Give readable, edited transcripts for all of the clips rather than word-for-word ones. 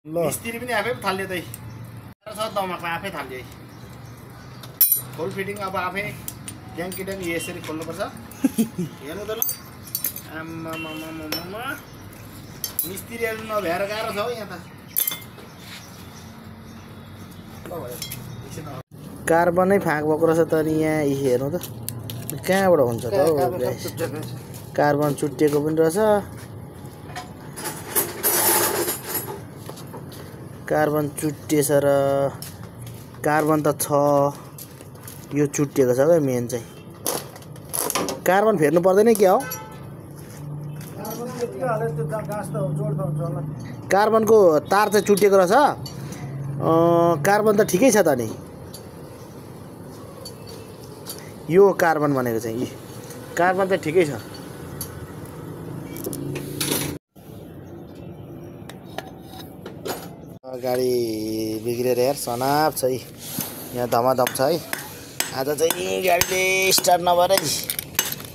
मिस्त्री पनि आफै थाल्यो त दमाको आफै थाल्यो फुल फिटिङ अब आफै ट्याङ्की यसरी खोल्नुपर्छ हेर्नु त ल आम्मामामामा मिस्त्रीहरू नभ्याएर गाह्रो छ हौ यहाँ त कार्बनै फाँक भएको रहेछ त अनि यहाँ हेर्नु त कहाँबाट हुन्छ त हौ कार्बन चुट्टिएको पनि रहेछ कार्बन चुट्टिएछ र कार्बन त छ यो चुट्टिएको छ क्या मेन चाहिँ कार्बन फेर्नु पर्दैन क्या हो कार्बनको तार चाहिँ चुट्टिएको रहेछ कार्बन त ठिकै छ त नि यो कार्बन भनेको चाहिँ कार्बन त ठिकै छ गाडी बिग्रेर यार सनाप छ है यहाँ धमाधम छ है आज चाहिँ गाडीले स्टार्ट नभएरै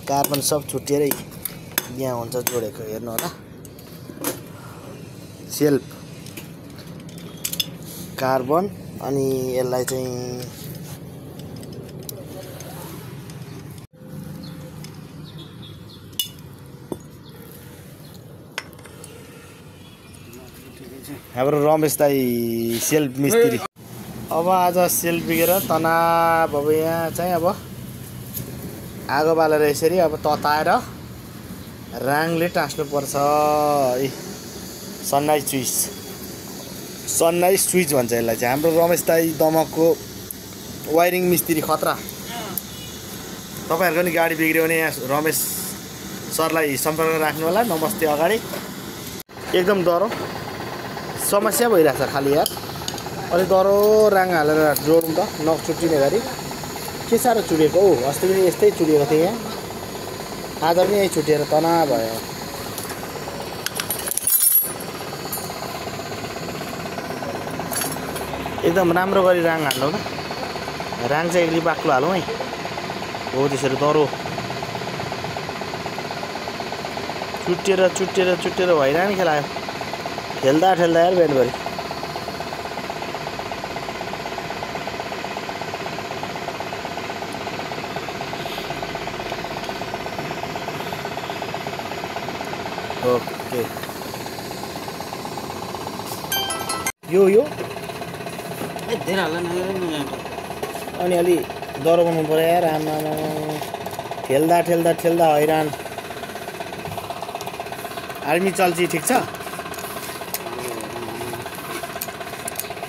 कार्बन सब छुट्टिएरै यहाँ हुन्छ जोडेको हेर्नु होला सेल्फ कार्बन अनि यसलाई चाहिँ हाम्रो रमेश दाई सेल्फ मिस्त्री अब आज सेल्फ बिगेर तनाव अब यहाँ चाहिँ अब आगो बालेर यसरी अब तताएर राङले टाँस्नुपर्छ सनराइज स्विच भन्छ यसलाई चाहिँ हाम्रो रमेश दाई दमकको वायरिङ मिस्त्री खतरा तपाईँहरूको नि गाडी बिग्रियो भने यहाँ रमेश सरलाई सम्पर्क राख्नु होला नमस्ते अगाडि एकदम डह्रो समस्या भइरहेछ खालि यार अलि डह्रो राङ हालेर जोडौँ त नचुट्टिने गरी के साह्रो चुडेको हौ अस्ति पनि यस्तै चुडेको थिएँ यहाँ आज पनि यहीँ छुटेर तनाव भयो एकदम राम्रो गरी राङ हाल्नु त राङ चाहिँ एकली बाक्लो हालौँ है हो त्यसरी डह्रो चुट्टिएर भइरहने खेलायो खेल्दा यार बिहानभरि ओके यो अनि अलि डह्रो बनाउनु पर्यो यार आमा ठेल्दा हैरान आर्मी चल्ची ठिक छ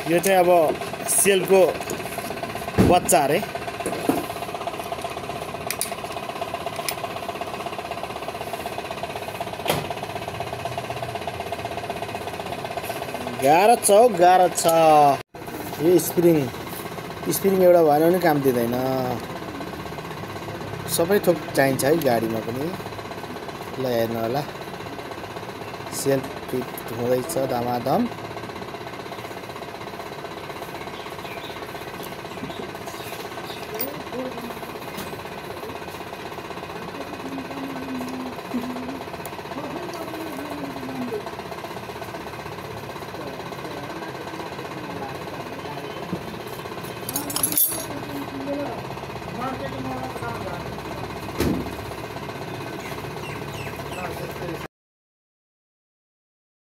यो चाहिँ अब सेलको बच्चा अरे गाह्रो छ यो स्प्रिङ एउटा भएन भने काम दिँदैन सबै थोक चाहिन्छ है गाडीमा पनि ल हेर्नु होला सेल्फ फिट हुँदैछ धमाधम